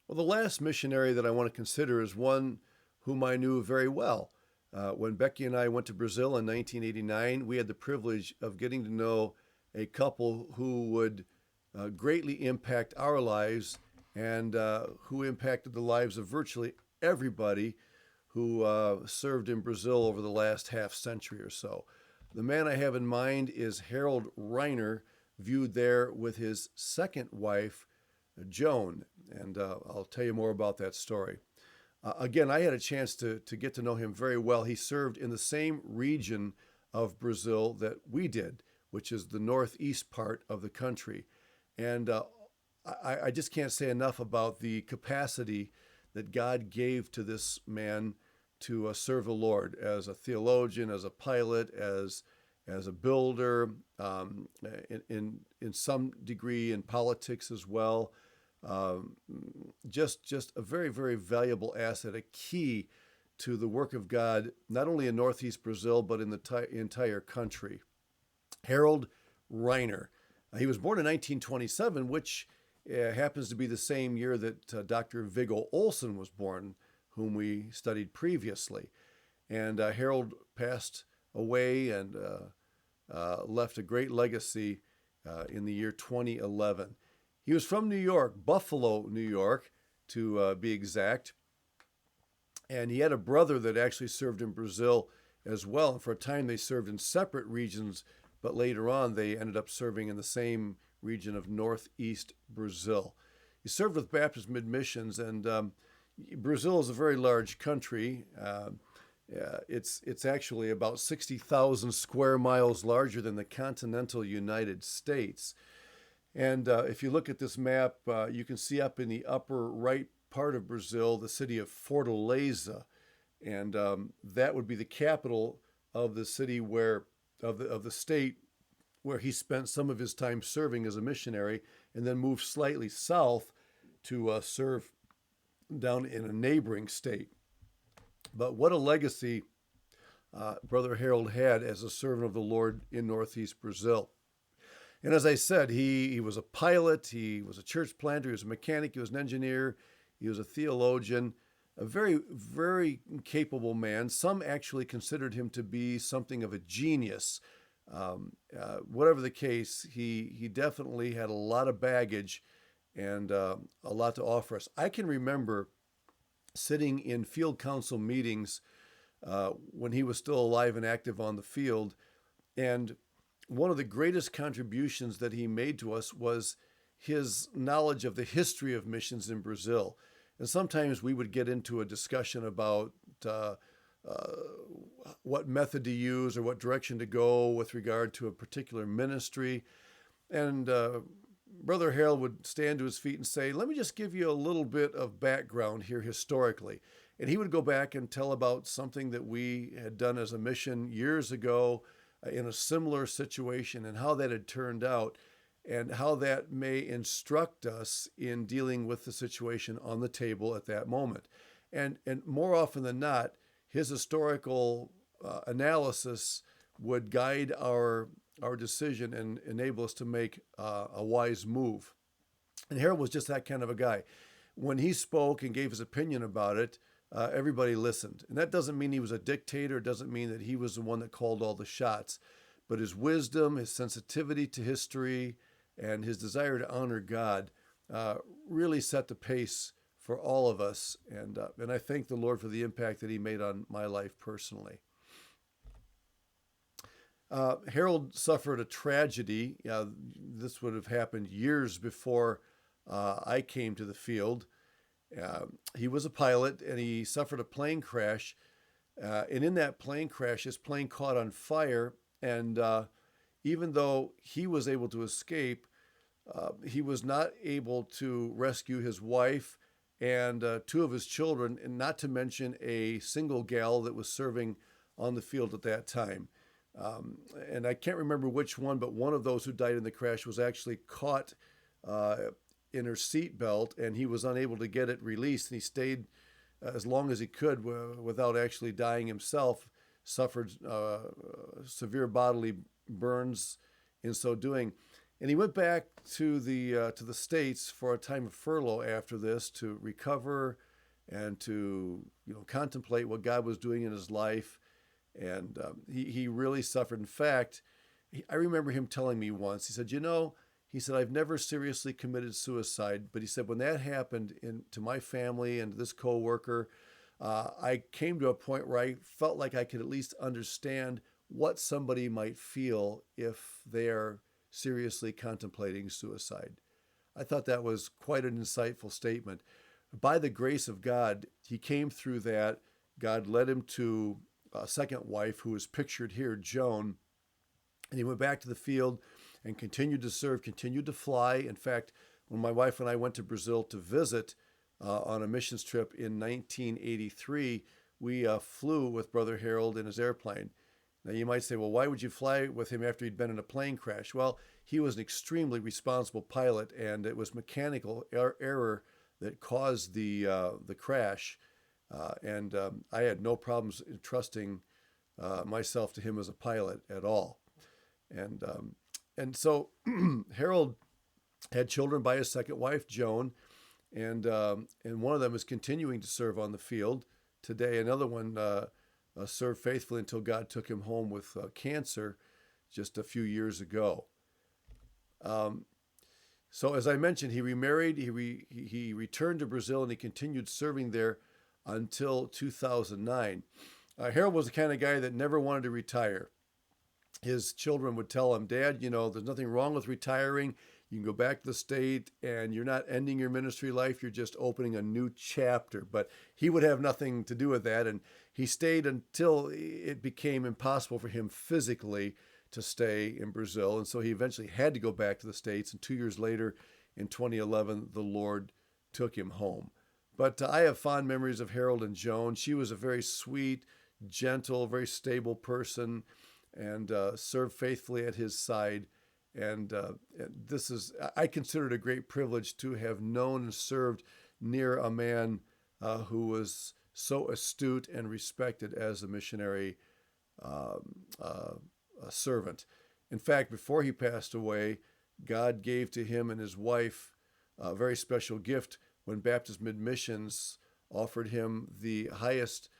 Well, the last missionary that I want to consider is one whom I knew very well. When Becky and I went to Brazil in 1989, we had the privilege of getting to know a couple who would greatly impact our lives and who impacted the lives of virtually everybody who served in Brazil over the last half century or so. The man I have in mind is Harold Reiner, viewed there with his second wife, Joan, and I'll tell you more about that story. Again, I had a chance to get to know him very well. He served in the same region of Brazil that we did, which is the northeast part of the country. And I just can't say enough about the capacity that God gave to this man to serve the Lord as a theologian, as a pilot, as a builder, in some degree in politics as well. Um, just a very valuable asset, a key to the work of God, not only in Northeast Brazil but in the entire country. Harold Reiner. He was born in 1927, which happens to be the same year that Dr. Viggo Olson was born, whom we studied previously. And Harold passed away and left a great legacy in the year 2011. He was from New York, Buffalo, New York, to be exact. And he had a brother that actually served in Brazil as well. And for a time, they served in separate regions, but later on, they ended up serving in the same region of Northeast Brazil. He served with Baptist Mid Missions, and Brazil is a very large country. It's actually about 60,000 square miles larger than the continental United States. And if you look at this map, you can see up in the upper right part of Brazil the city of Fortaleza, and that would be the capital of the city where of the state where he spent some of his time serving as a missionary, and then moved slightly south to serve down in a neighboring state. But what a legacy Brother Harold had as a servant of the Lord in Northeast Brazil. And as I said, he was a pilot, he was a church planter, he was a mechanic, he was an engineer, he was a theologian, a very capable man. Some actually considered him to be something of a genius. Whatever the case, he definitely had a lot of baggage and a lot to offer us. I can remember sitting in field council meetings when he was still alive and active on the field, and one of the greatest contributions that he made to us was his knowledge of the history of missions in Brazil. And sometimes we would get into a discussion about uh, what method to use or what direction to go with regard to a particular ministry. And Brother Harold would stand to his feet and say, "Let me just give you a little bit of background here historically." And he would go back and tell about something that we had done as a mission years ago in a similar situation and how that had turned out and how that may instruct us in dealing with the situation on the table at that moment. And more often than not, his historical analysis would guide our decision and enable us to make a wise move. And Harold was just that kind of a guy. When he spoke and gave his opinion about it, everybody listened. And that doesn't mean he was a dictator, it doesn't mean that he was the one that called all the shots. But his wisdom, his sensitivity to history, and his desire to honor God really set the pace for all of us. And I thank the Lord for the impact that he made on my life personally. Harold suffered a tragedy. This would have happened years before I came to the field. He was a pilot and he suffered a plane crash. And in that plane crash, his plane caught on fire. And even though he was able to escape, he was not able to rescue his wife and two of his children, and not to mention a single gal that was serving on the field at that time. And I can't remember which one, but one of those who died in the crash was actually caught uh, in her seat belt, and he was unable to get it released. And he stayed as long as he could without actually dying himself. Suffered severe bodily burns in so doing. And he went back to the States for a time of furlough after this to recover and to contemplate what God was doing in his life. And he really suffered. In fact, I remember him telling me once. He said, he said, I've never seriously committed suicide, but he said when that happened to my family and to this coworker, I came to a point where I felt like I could at least understand what somebody might feel if they are seriously contemplating suicide. I thought that was quite an insightful statement. By the grace of God, he came through that. God led him to a second wife who is pictured here, Joan, and he went back to the field and continued to serve, continued to fly. In fact, when my wife and I went to Brazil to visit on a missions trip in 1983, we flew with Brother Harold in his airplane. Now, you might say, well, why would you fly with him after he'd been in a plane crash? Well, he was an extremely responsible pilot, and it was mechanical error that caused the crash. And I had no problems entrusting myself to him as a pilot at all. And so Harold had children by his second wife, Joan, and one of them is continuing to serve on the field today. Another one served faithfully until God took him home with cancer just a few years ago. So as I mentioned, he remarried, he returned to Brazil, and he continued serving there until 2009. Harold was the kind of guy that never wanted to retire. His children would tell him, Dad, there's nothing wrong with retiring. You can go back to the state and you're not ending your ministry life. You're just opening a new chapter. But he would have nothing to do with that. And he stayed until it became impossible for him physically to stay in Brazil. And so he eventually had to go back to the States. And 2 years later, in 2011, the Lord took him home. But I have fond memories of Harold and Joan. She was a very sweet, gentle, very stable person, and served faithfully at his side. And I consider it a great privilege to have known and served near a man who was so astute and respected as a missionary servant. In fact, before he passed away, God gave to him and his wife a very special gift when Baptist Mid-Missions offered him the highest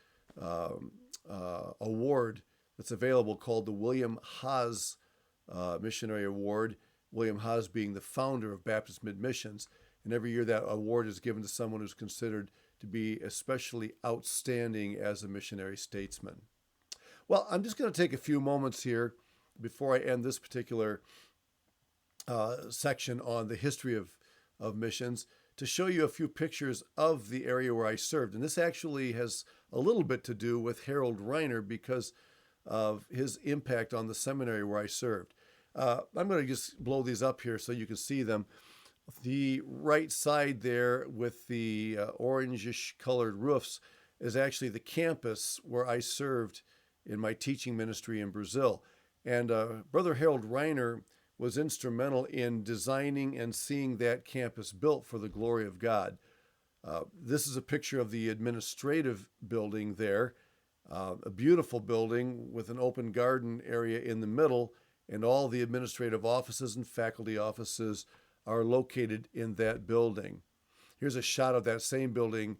award that's available, called the William Haas Missionary Award, William Haas being the founder of Baptist Mid-Missions. And every year that award is given to someone who's considered to be especially outstanding as a missionary statesman. Well, I'm just going to take a few moments here before I end this particular section on the history of missions to show you a few pictures of the area where I served. And this actually has a little bit to do with Harold Reiner because of his impact on the seminary where I served. I'm going to just blow these up here so you can see them. The right side there with the orangish colored roofs is actually the campus where I served in my teaching ministry in Brazil. And Brother Harold Reiner was instrumental in designing and seeing that campus built for the glory of God. This is a picture of the administrative building there, a beautiful building with an open garden area in the middle, and all the administrative offices and faculty offices are located in that building. Here's a shot of that same building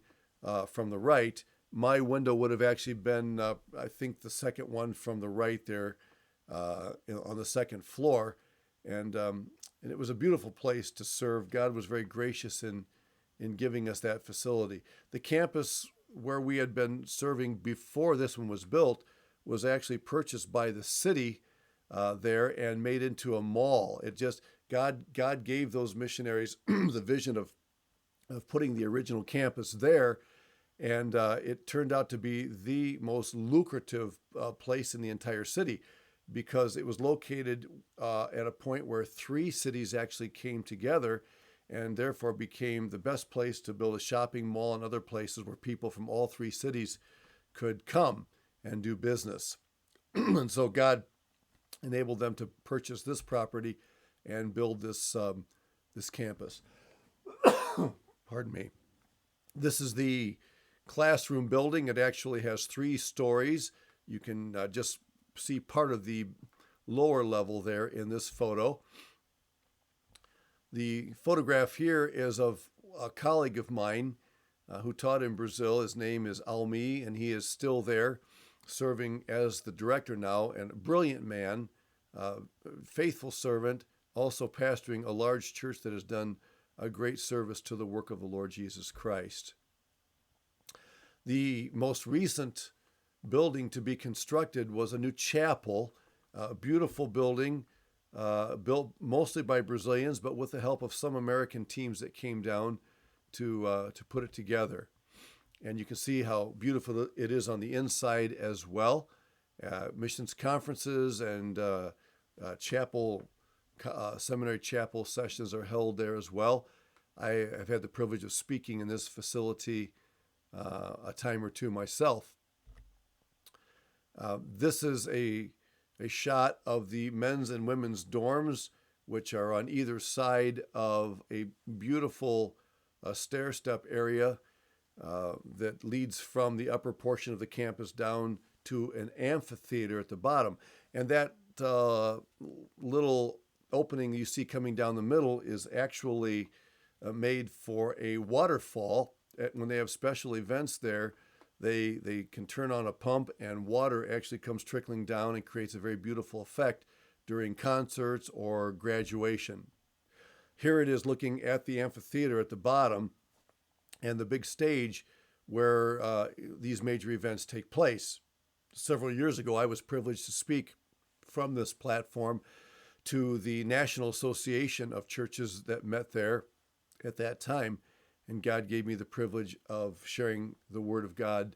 from the right. My window would have actually been, I think, the second one from the right there on the second floor. And it was a beautiful place to serve. God was very gracious in giving us that facility. The campus where we had been serving before this one was built was actually purchased by the city there and made into a mall. It just, God gave those missionaries the vision of putting the original campus there, and it turned out to be the most lucrative place in the entire city, because it was located at a point where 3 cities actually came together, and therefore became the best place to build a shopping mall and other places where people from all 3 cities could come and do business. And so God enabled them to purchase this property and build this campus. Pardon me. This is the classroom building. It actually has 3 stories. You can just see part of the lower level there in this photo. The photograph here is of a colleague of mine who taught in Brazil. His name is Almi, and he is still there, serving as the director now, and a brilliant man, faithful servant, also pastoring a large church that has done a great service to the work of the Lord Jesus Christ. The most recent building to be constructed was a new chapel, a beautiful building, built mostly by Brazilians, but with the help of some American teams that came down to put it together. And you can see how beautiful it is on the inside as well. Missions conferences and seminary chapel sessions are held there as well. I have had the privilege of speaking in this facility a time or two myself. This is a shot of the men's and women's dorms, which are on either side of a beautiful stair step area that leads from the upper portion of the campus down to an amphitheater at the bottom. And that little opening you see coming down the middle is actually made for a waterfall. When they have special events there, they can turn on a pump and water actually comes trickling down and creates a very beautiful effect during concerts or graduation. Here it is looking at the amphitheater at the bottom and the big stage where these major events take place. Several years ago, I was privileged to speak from this platform to the National Association of Churches that met there at that time, and God gave me the privilege of sharing the Word of God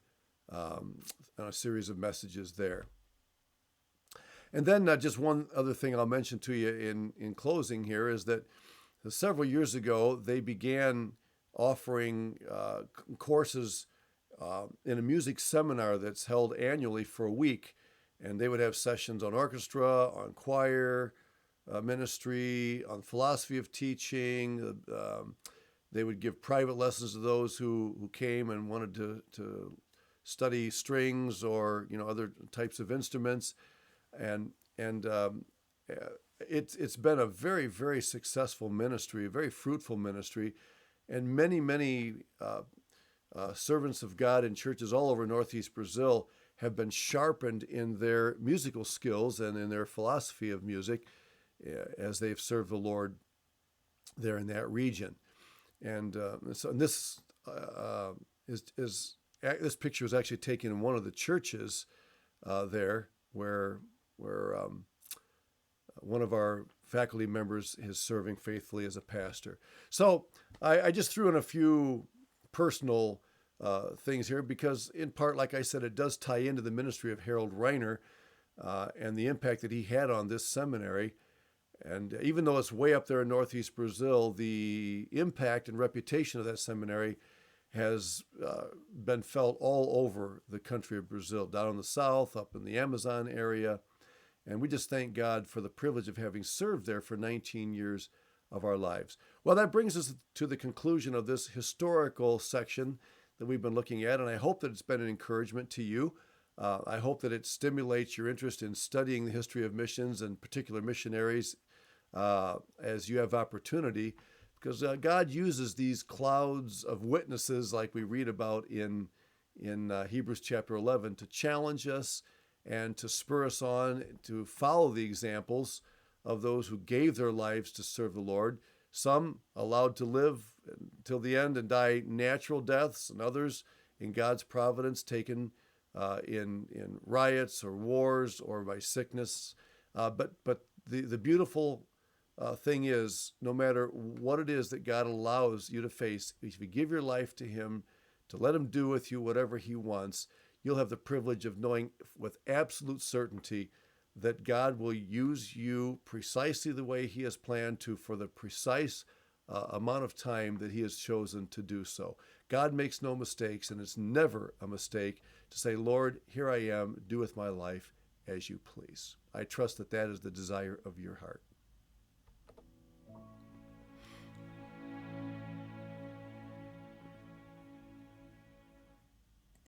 on a series of messages there. And then just one other thing I'll mention to you in closing here is that several years ago, they began offering courses in a music seminar that's held annually for a week. And they would have sessions on orchestra, on choir, ministry, on philosophy of teaching. They would give private lessons to those who came and wanted to study strings or other types of instruments. And it's been a very, very successful ministry, a very fruitful ministry. And many servants of God in churches all over Northeast Brazil have been sharpened in their musical skills and in their philosophy of music as they've served the Lord there in that region. And so this this picture is actually taken in one of the churches there, where one of our faculty members is serving faithfully as a pastor. So I just threw in a few personal things here because, in part, like I said, it does tie into the ministry of Harold Reiner and the impact that he had on this seminary. And even though it's way up there in Northeast Brazil, the impact and reputation of that seminary has been felt all over the country of Brazil, down in the south, up in the Amazon area. And we just thank God for the privilege of having served there for 19 years of our lives. Well, that brings us to the conclusion of this historical section that we've been looking at, and I hope that it's been an encouragement to you. I hope that it stimulates your interest in studying the history of missions and particular missionaries as you have opportunity, because God uses these clouds of witnesses like we read about in Hebrews chapter 11 to challenge us and to spur us on to follow the examples of those who gave their lives to serve the Lord. Some allowed to live until the end and die natural deaths, and others in God's providence taken in riots or wars or by sickness. But the beautiful thing is, no matter what it is that God allows you to face, if you give your life to Him, to let Him do with you whatever He wants, you'll have the privilege of knowing with absolute certainty that God will use you precisely the way He has planned to for the precise amount of time that He has chosen to do so. God makes no mistakes, and it's never a mistake to say, Lord, here I am, do with my life as you please. I trust that that is the desire of your heart.